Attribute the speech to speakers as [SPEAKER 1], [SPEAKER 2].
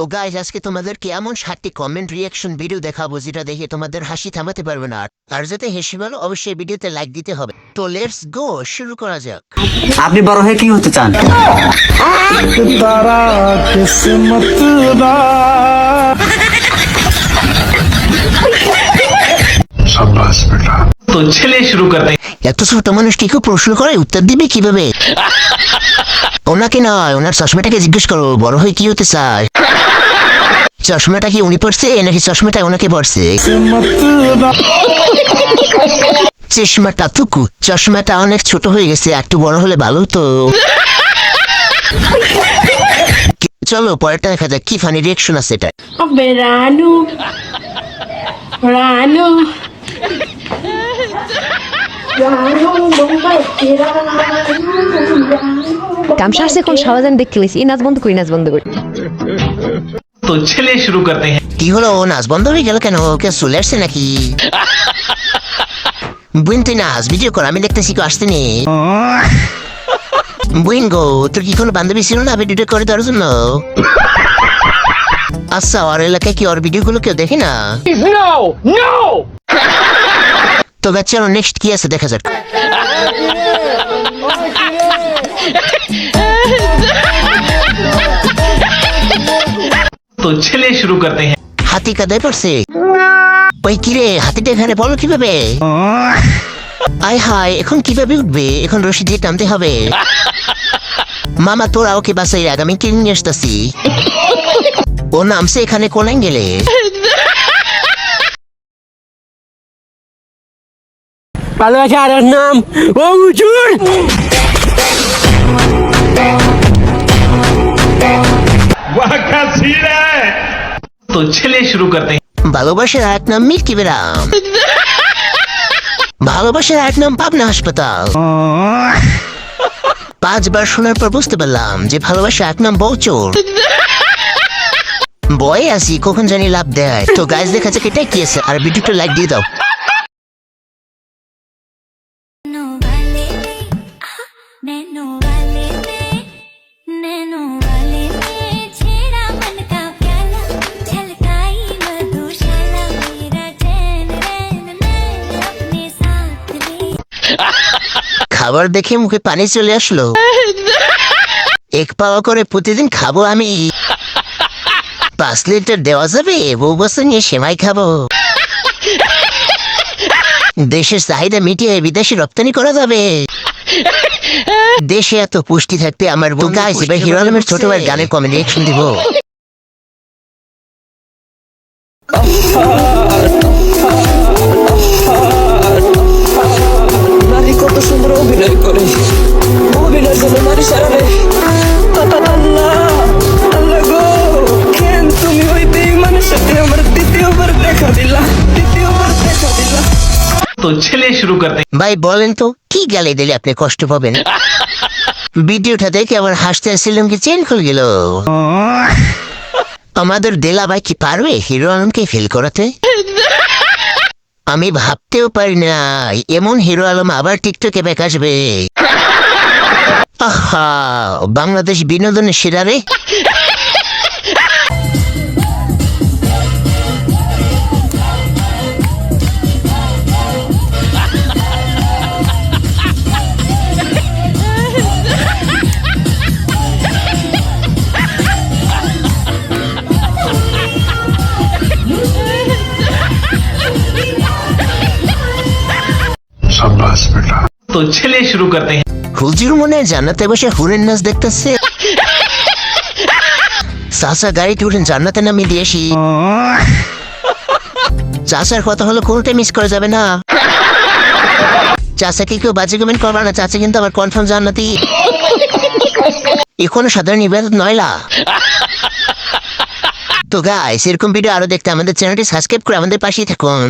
[SPEAKER 1] তো গাইজ আজকে তোমাদেরকে এমন 7টি কমেন্ট রিয়াকশন ভিডিও দেখাবো যেটা দেখে তোমাদের হাসি থামাতে পারবে না আর যাতে হেসে বলো অবশ্যই ভিডিওতে লাইক দিতে হবে। তো লেটস গো, শুরু করা যাক।
[SPEAKER 2] আপনি বড় হয়ে কি হতে চান?
[SPEAKER 3] तारा किस्मत दा शाबाश बेटा।
[SPEAKER 4] तो चलिए शुरू करते हैं।
[SPEAKER 1] এত ছোট মানুষ কি কেউ প্রশ্ন করে উত্তর দিবে কিভাবে? ওনাকে নয়, ওনার চশমাটাকে জিজ্ঞেস করো বড় হয়ে কি হতে চায়। চশমাটা কি উনি পড়ছে নাকি চশমাটা ওনাকে পড়ছে? চশমাটা টুকু, চশমাটা অনেক ছোট হয়ে গেছে, একটু বড় হলে ভালো তো। চলো পরেরটা দেখা যাক কি ফানি রিয়াকশন আছে এটা।
[SPEAKER 5] अबे रानू रानू
[SPEAKER 6] কামসা আসছে কোন সারাদিন দেখতে লইছি এই নাচ বন্ধ করি
[SPEAKER 4] तो चलिए शुरू करते हैं।
[SPEAKER 1] কি হলো, ও নাচ বন্ধ হয়ে গেল কেন? ওকে চলে আসছে নাকি? বুইন তুই নাচ ভিডিও কর, আমি দেখতেছি কেউ আসতে নেই। বুইন গো, তোর কি কোনো বান্ধবী ছিল না ভিডিও করে দেওয়ার জন্য? আচ্ছা, ওর এলাকায় কি ওর ভিডিও গুলো কেউ দেখে না? তো চলো নেক্সট কি আছে দেখা যাক।
[SPEAKER 4] तो चलिए शुरू करते हैं।
[SPEAKER 1] হাতি কাদায় পড়ছে। ওই কিরে, হাতিটা এখানে বলো কিভাবে? আয় হায়, এখন কিভাবে উঠবে? এখন রশি দিয়ে টানতে হবে। মামা তোরা ওকে বাসাই রাখ, আমি কিনে নিয়ে আসতেছি। ও নামছে এখানে কোন অ্যাঙ্গেলে?
[SPEAKER 2] ভালোবাসার নাম ও হুজুর।
[SPEAKER 4] तो चलिए शुरू करते हैं।
[SPEAKER 1] ভালোবাসার এক নাম মিল্কি বেরাম। ভালোবাসার এক নাম পাবনা হাসপাতাল। 5 বার শোনার পর বুঝতে পারলাম যে ভালোবাসা এক নাম বউচোর। বয়ে আসি কখন জানি লাভ দেয়। তো গাইজ দেখা যাক এটা কি আছে, আর ভিডিওটা লাইক দিয়ে দাও।
[SPEAKER 7] नैनो वाले नैनो वाले छेड़ा मन का प्याला छलकाई मधुशाला मेरा चैन रैन नैन अपने साथ ले।
[SPEAKER 1] খাবার দেখে মুখে পানি চলে আসলো। এক পাওয়া করে প্রতিদিন খাবো আমি। 5 লিটার দেওয়া যাবে? বউ বছর নিয়ে সেমাই খাবো। দেশের চাহিদা মিটিয়ে বিদেশে রপ্তানি করা যাবে। দেশে এত পুষ্টি থাকতে আমার বউ গাইজ এবার হিরো আলমের ছোট ভাইয়ের গানের কমেডি রিঅ্যাকশন দিব।
[SPEAKER 2] নারী কত সুন্দর অভিনয় করে, অভিনয়ের জন্য নারী সারাবে। আল্লাহ আল্লাহ গো, কেন তুমি ওই বেঈমানের সাথে আমার দ্বিতীয়বার দেখা দিলা?
[SPEAKER 4] तो चलिए शुरू करते हैं।
[SPEAKER 1] ভাই বলেন তো কি গালি দিলে আপনি কষ্ট পাবেন? ভিডিওটা দেখে আমার হাসতে আসছিলাম কি চেন খুলে গেল। আমাদের দেলা ভাই কি পারবে হিরো আলমকে ফিল করাতে? আমি ভাবতেও পারি না এমন হিরো আলম আবার টিকটকে ব্যাক আসবে। আহা, বাংলাদেশ বিনোদনের সেরা রে।
[SPEAKER 3] शाबाश बेटा।
[SPEAKER 4] तो चलिए शुरू करते हैं।
[SPEAKER 1] হুজুর মনে হয় জান্নাতে বসে হুরের নাচ দেখতেছে। চাচা গাড়িতে উঠেন জান্নাতে নামিয়ে দিয়েছি। চাচার কথা হলো কোনটা মিস করা যাবে না। চাচাকে কেউ বাজে কমেন্ট করবে না, চাচা কিন্তু আবার কনফার্ম জান্নাতি। এখনো সাধারণ ইবাদত নয়লা। তো গাইস এরকম ভিডিও আরো দেখতে আমাদের চ্যানেলটি সাবস্ক্রাইব করে আমাদের পাশেই থাকুন।